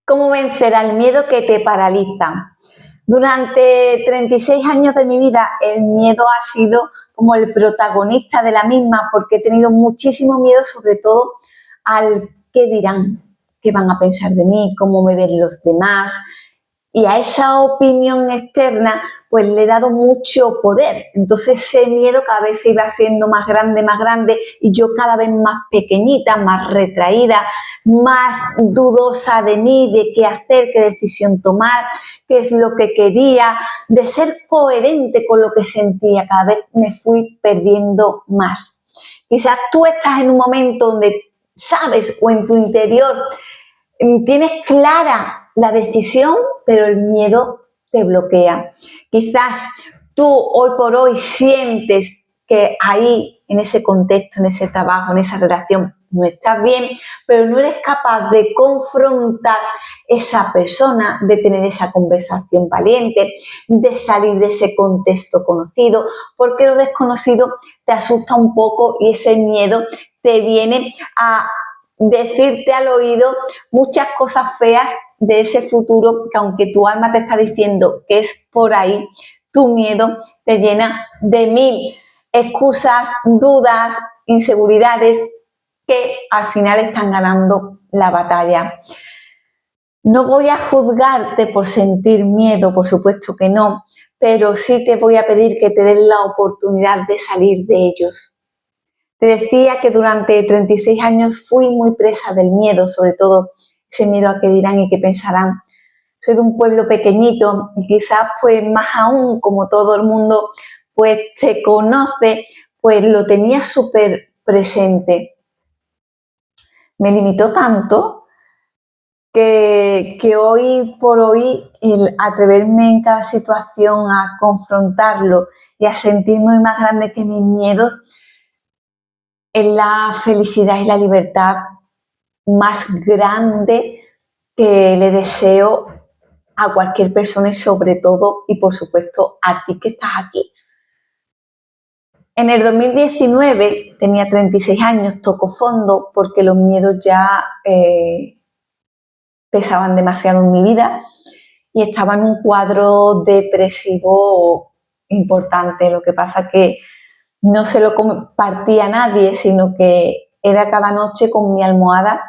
¿Cómo vencer al miedo que te paraliza? Durante 36 años de mi vida, el miedo ha sido como el protagonista de la misma, porque he tenido muchísimo miedo, sobre todo al qué dirán, qué van a pensar de mí, cómo me ven los demás. Y a esa opinión externa, pues le he dado mucho poder. Entonces ese miedo cada vez se iba haciendo más grande, y yo cada vez más pequeñita, más retraída, más dudosa de mí, de qué hacer, qué decisión tomar, qué es lo que quería, de ser coherente con lo que sentía. Cada vez me fui perdiendo más. Quizás tú estás en un momento donde sabes, o en tu interior tienes clara la decisión, pero el miedo te bloquea. Quizás tú hoy por hoy sientes que ahí, en ese contexto, en ese trabajo, en esa relación, no estás bien, pero no eres capaz de confrontar esa persona, de tener esa conversación valiente, de salir de ese contexto conocido, porque lo desconocido te asusta un poco y ese miedo te viene a decirte al oído muchas cosas feas de ese futuro que, aunque tu alma te está diciendo que es por ahí, tu miedo te llena de mil excusas, dudas, inseguridades que al final están ganando la batalla. No voy a juzgarte por sentir miedo, por supuesto que no, pero sí te voy a pedir que te des la oportunidad de salir de ellos. Te decía que durante 36 años fui muy presa del miedo, sobre todo ese miedo a qué dirán y qué pensarán. Soy de un pueblo pequeñito y quizás pues más aún, como todo el mundo pues se conoce, pues lo tenía súper presente. Me limitó tanto que hoy por hoy el atreverme en cada situación a confrontarlo y a sentirme más grande que mis miedos es la felicidad y la libertad más grande que le deseo a cualquier persona, y sobre todo, y por supuesto, a ti que estás aquí. En el 2019 tenía 36 años, tocó fondo porque los miedos ya pesaban demasiado en mi vida y estaba en un cuadro depresivo importante. Lo que pasa que no se lo compartía a nadie, sino que era cada noche con mi almohada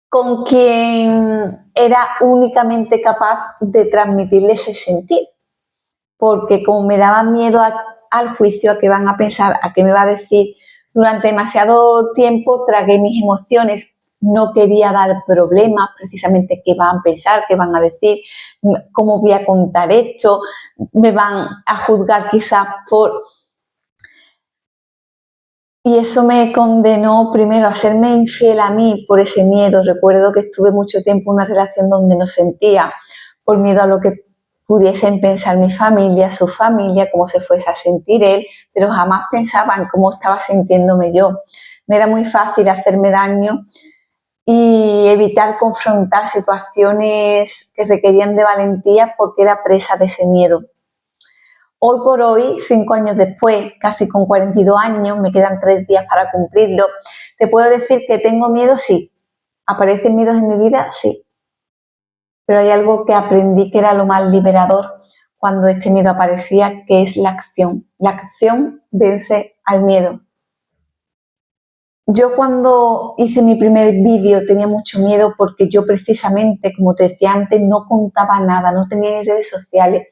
con quien era únicamente capaz de transmitirle ese sentir, porque como me daba miedo al juicio, a qué van a pensar, a qué me va a decir, durante demasiado tiempo tragué mis emociones, no quería dar problemas, precisamente qué van a pensar, qué van a decir, cómo voy a contar esto, me van a juzgar quizás por... Y eso me condenó primero a serme infiel a mí por ese miedo. Recuerdo que estuve mucho tiempo en una relación donde no sentía, por miedo a lo que pudiesen pensar mi familia, su familia, cómo se fuese a sentir él, pero jamás pensaba en cómo estaba sintiéndome yo. Me era muy fácil hacerme daño y evitar confrontar situaciones que requerían de valentía porque era presa de ese miedo. Hoy por hoy, 5 años después, casi con 42 años, me quedan 3 días para cumplirlo, te puedo decir que tengo miedo, sí. ¿Aparecen miedos en mi vida? Sí. Pero hay algo que aprendí que era lo más liberador cuando este miedo aparecía, que es la acción. La acción vence al miedo. Yo cuando hice mi primer vídeo tenía mucho miedo porque yo precisamente, como te decía antes, no contaba nada, no tenía ni redes sociales.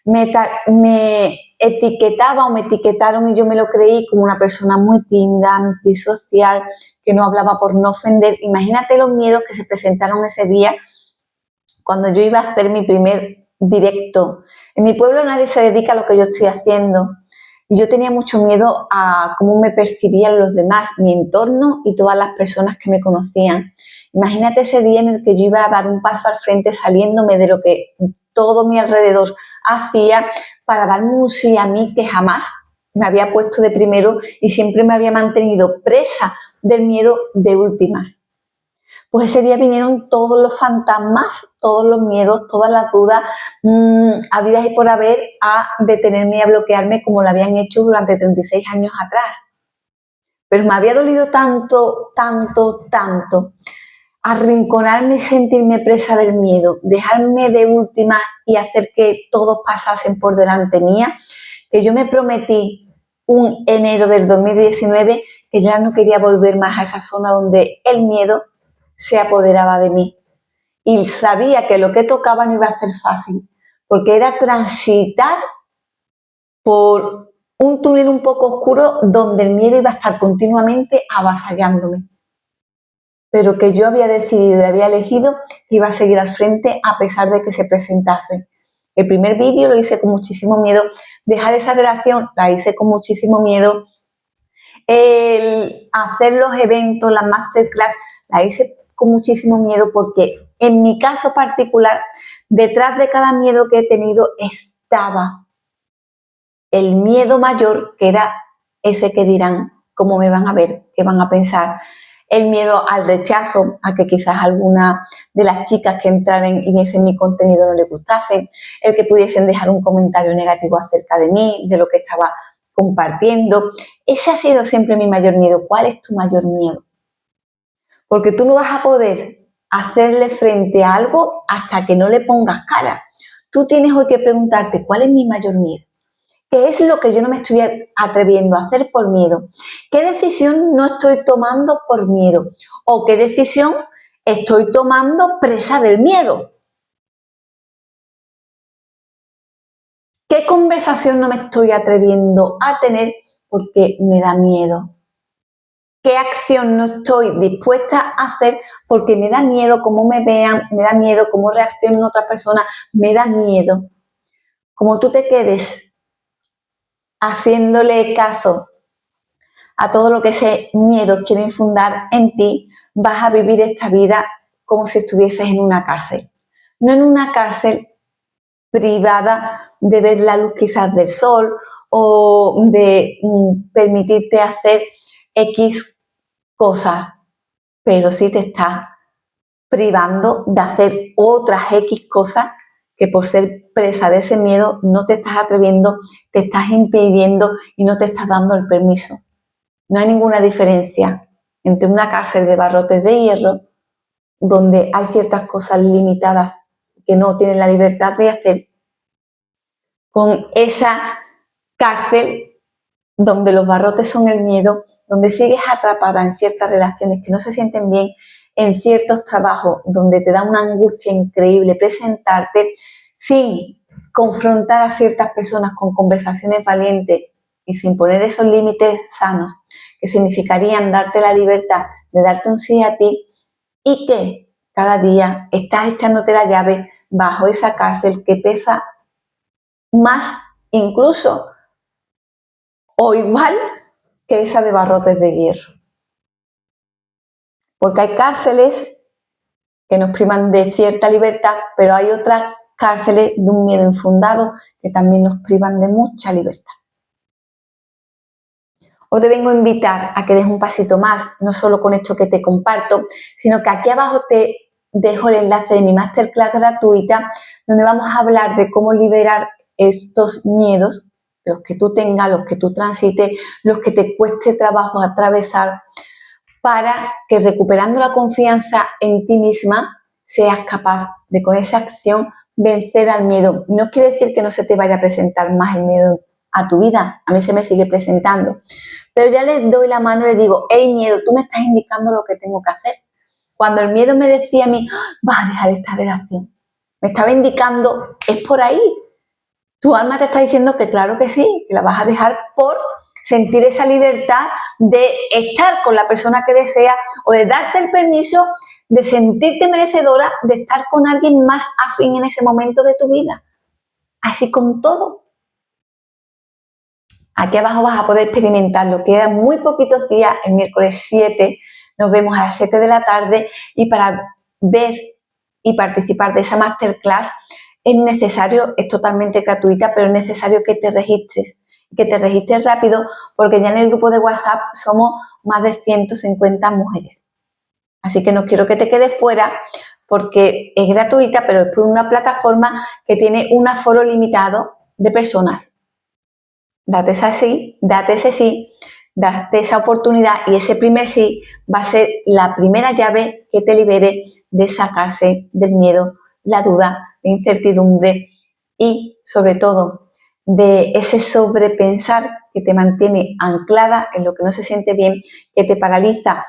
Me etiquetaba o me etiquetaron y yo me lo creí como una persona muy tímida, antisocial, que no hablaba por no ofender. Imagínate los miedos que se presentaron ese día cuando yo iba a hacer mi primer directo. En mi pueblo nadie se dedica a lo que yo estoy haciendo y yo tenía mucho miedo a cómo me percibían los demás, mi entorno y todas las personas que me conocían. Imagínate ese día en el que yo iba a dar un paso al frente saliéndome de lo que todo mi alrededor hacía para darme un sí a mí que jamás me había puesto de primero y siempre me había mantenido presa del miedo de últimas. Pues ese día vinieron todos los fantasmas, todos los miedos, todas las dudas habidas y por haber a detenerme y a bloquearme como lo habían hecho durante 36 años atrás. Pero me había dolido tanto, tanto, tanto arrinconarme y sentirme presa del miedo, dejarme de última y hacer que todos pasasen por delante mía, que yo me prometí un enero del 2019 que ya no quería volver más a esa zona donde el miedo se apoderaba de mí. Y sabía que lo que tocaba no iba a ser fácil, porque era transitar por un túnel un poco oscuro donde el miedo iba a estar continuamente avasallándome. Pero que yo había decidido y había elegido que iba a seguir al frente a pesar de que se presentase. El primer vídeo lo hice con muchísimo miedo, dejar esa relación la hice con muchísimo miedo, el hacer los eventos, las masterclass, la hice con muchísimo miedo porque en mi caso particular, detrás de cada miedo que he tenido estaba el miedo mayor, que era ese que dirán, cómo me van a ver, qué van a pensar, el miedo al rechazo, a que quizás alguna de las chicas que entraran y viesen mi contenido no les gustase, el que pudiesen dejar un comentario negativo acerca de mí, de lo que estaba compartiendo. Ese ha sido siempre mi mayor miedo. ¿Cuál es tu mayor miedo? Porque tú no vas a poder hacerle frente a algo hasta que no le pongas cara. Tú tienes hoy que preguntarte, ¿cuál es mi mayor miedo? ¿Qué es lo que yo no me estoy atreviendo a hacer por miedo? ¿Qué decisión no estoy tomando por miedo? ¿O qué decisión estoy tomando presa del miedo? ¿Qué conversación no me estoy atreviendo a tener porque me da miedo? ¿Qué acción no estoy dispuesta a hacer porque me da miedo cómo me vean, me da miedo cómo reaccionen otras personas, me da miedo? Como tú te quedes haciéndole caso a todo lo que ese miedo quiere infundar en ti, vas a vivir esta vida como si estuvieses en una cárcel. No en una cárcel privada de ver la luz quizás del sol o de permitirte hacer X cosas, pero sí te está privando de hacer otras X cosas que por ser presa de ese miedo no te estás atreviendo, te estás impidiendo y no te estás dando el permiso. No hay ninguna diferencia entre una cárcel de barrotes de hierro, donde hay ciertas cosas limitadas que no tienen la libertad de hacer, con esa cárcel donde los barrotes son el miedo, donde sigues atrapada en ciertas relaciones que no se sienten bien, en ciertos trabajos donde te da una angustia increíble presentarte sin confrontar a ciertas personas con conversaciones valientes y sin poner esos límites sanos que significarían darte la libertad de darte un sí a ti, y que cada día estás echándote la llave bajo esa cárcel que pesa más incluso o igual que esa de barrotes de hierro. Porque hay cárceles que nos privan de cierta libertad, pero hay otras cárceles de un miedo infundado que también nos privan de mucha libertad. Hoy te vengo a invitar a que des un pasito más, no solo con esto que te comparto, sino que aquí abajo te dejo el enlace de mi masterclass gratuita, donde vamos a hablar de cómo liberar estos miedos, los que tú tengas, los que tú transites, los que te cueste trabajo atravesar, para que recuperando la confianza en ti misma seas capaz de con esa acción vencer al miedo. No quiere decir que no se te vaya a presentar más el miedo a tu vida, a mí se me sigue presentando, pero ya le doy la mano y le digo, hey miedo, tú me estás indicando lo que tengo que hacer. Cuando el miedo me decía a mí, vas a dejar esta relación, me estaba indicando, es por ahí. Tu alma te está diciendo que claro que sí, que la vas a dejar por sentir esa libertad de estar con la persona que deseas o de darte el permiso de sentirte merecedora de estar con alguien más afín en ese momento de tu vida. Así con todo. Aquí abajo vas a poder experimentarlo. Quedan muy poquitos días, el miércoles 7 nos vemos a las 7 de la tarde, y para ver y participar de esa masterclass es necesario, es totalmente gratuita, pero es necesario que te registres rápido, porque ya en el grupo de WhatsApp somos más de 150 mujeres. Así que no quiero que te quedes fuera, porque es gratuita, pero es por una plataforma que tiene un aforo limitado de personas. Date ese sí, darte esa oportunidad y ese primer sí va a ser la primera llave que te libere de sacarse del miedo, la duda, la incertidumbre y sobre todo de ese sobrepensar que te mantiene anclada en lo que no se siente bien, que te paraliza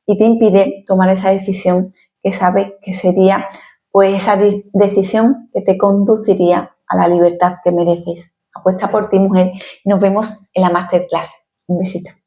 y te impide tomar esa decisión que sabes que sería pues esa decisión que te conduciría a la libertad que mereces. Apuesta por ti, mujer, y nos vemos en la masterclass. Un besito.